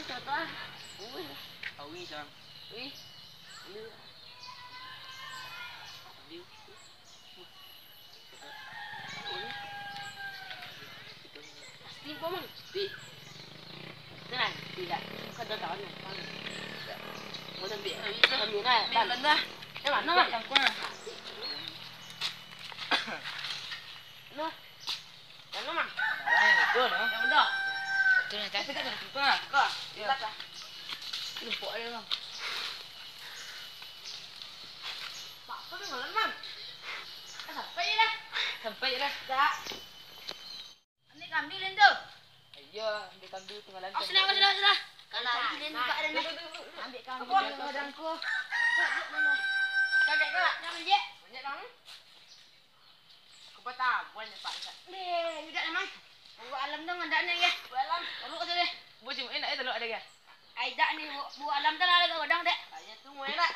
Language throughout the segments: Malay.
contoh. Awi sang. Wih. Ini. Dia. Pasti kok mang. Di. Này, tidak. Bukan dah tahu nih. Mau ambil. Ambil kan? Lên đó. Cái bản nó Quay thằng qua. nó. Cái nó mang. Đây, chưa nữa. Yang benar. Chưa này chắc cái chúng ta. Kok. Iya. Đừng vội đây không? Pak, kau tengok mang. Sampai dah. Sampai dah. Dah. Ini kambing lên tu. Iya, dia ambil tinggalan. Oh, sudah. Kalau ini buka dah nak. Ambil kambing dengan aku. Kakak kau, jangan je. Banyak dong. Kau patah, buat pak. Ni, tidak memang. Buat alam dong ada ni ya. Buat alam. Baru kau deh. Buat cuma enak itu lo ada ke? Ai dak ni buat alam dah ada kau dong dek. Aja tu muai lah.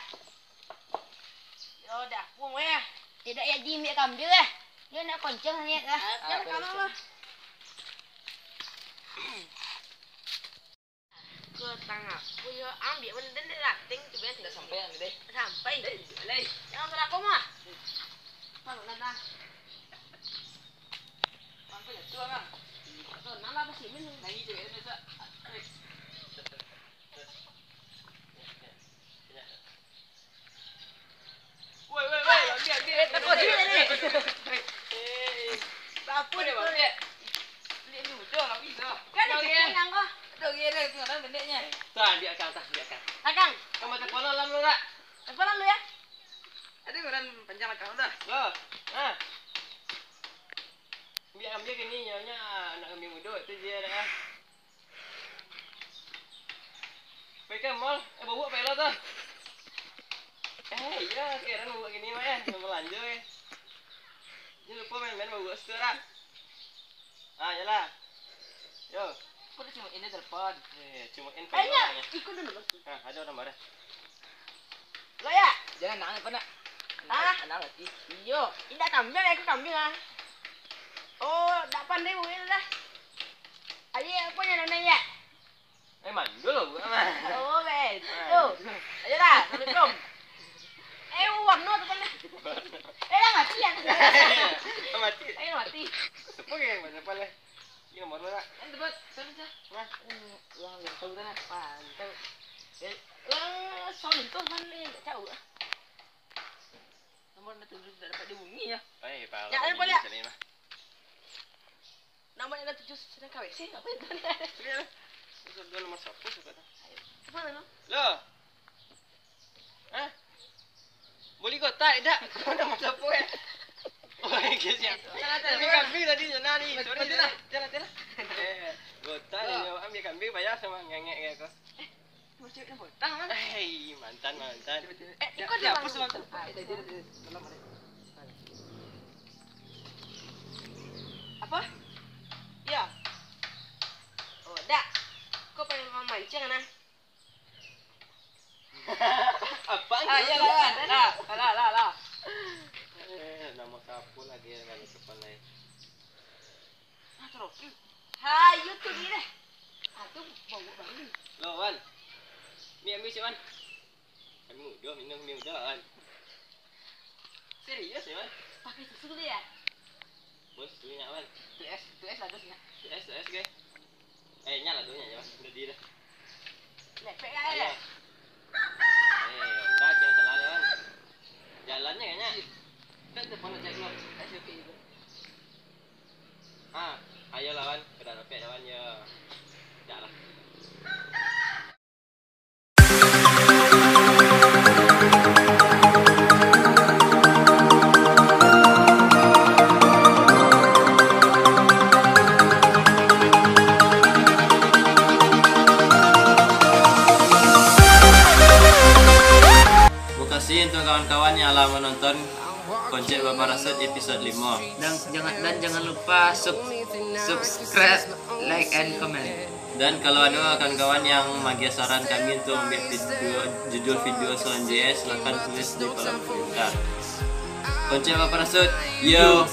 Yo dah, buat muai. Tidak ya jimik kambing eh. Dia nak konceng ni dah. Jangan kamu lah. Ke tengah. Puyo ambil benda ni lah. Ting tu biasa Sampai yang ni. sampai. Lei. Jangan gerak kau mah. Mana nak? Sampai ya tua kan? Tuh, nama apa sih minum? Lagi juga ni tak. Woi, ambil. Takut dia ni. Apa dia buat? Ni mudah lah bisa. Kan dia yang kau. Ada gini tinggalan pendeknya. Tuh, biarkan. Akang, Kamu telepon alam lu tak? apa lalu ya? Ada orang panjang akang dah. Yo. Biar ambil gini nyonya nak ambil muda tu dia dah. Pergi mall, bawa pelot tu. Ya, sekarang bawa gini mah ya, melanjut ya. Jangan lupa main bawa sekarang. Yalah. Yo. Kau cuma ini telepon. Cuma ini. Ayah, ikut dulu. Ada orang marah. Lo ya? Jangan nangis apa nak? Anak lagi. Iyo, tidak kambing aku kambing ah. Oh, tak pandai buat dah. Ayah apa yang nak ya? Mandul lah gua mah. Oh, betul. Ayo dah, assalamualaikum. Uang no tu kan. Dah mati ya. Mati. Ayo mati. Sepuluh yang mana pala? Ini nomor mana? Ente buat, sana. Nah, Uang yang tahu kan? Pantau. Soal itu kan ni tak tahu. Nomor nak tujuh tak dapat dihubungi ya. Pala. Ya, boleh. Nomor yang tujuh sedang kawin sih. Apa itu ni? Dua nomor satu suka tak? Mana no? Lo. Boleh kau tak? Tak. Kau nomor satu eh. Oh, kesian. Ini kambing tadi sana ni. Sorry dah. Jalan. Gotak ni ambil kambing bayar sama ngengek kayak kau. Macam nak potong kan? Mantan. Ikut dia. Hapus mantan. Apa? Ya. Oh, dah. Kau pengen memancing kan? Apa? Ya lah. Nama kapu lagi dengan depan lain. Terus. Hai, YouTube ni deh. Tu bau bangun. Lo Wan. Mi ambil si Wan. Kami muda minum mi muda Wan. Serius ya Wan? Pakai susu dulu ya? Bos tu nyak Wan. Tu es lah dosnya. S ke? Nyak lah tu nyak Wan. Udah di dah. Lepek ya. Dah jangan salah Wan. Jalannya kayaknya. Dan telepon nak cek keluar. SOP itu. Ayo lawan, kedah lepek lawan ya. Dah lah. Terima kasih untuk kawan-kawan yang telah menonton Konsep Bapak Rasud episode 5. Dan jangan lupa subscribe, like and comment. Dan kalau ada kawan-kawan yang bagi saran kami untuk ambil judul video selanjutnya, silahkan tulis di kolom komentar. Konsep Bapak Rasud, yo.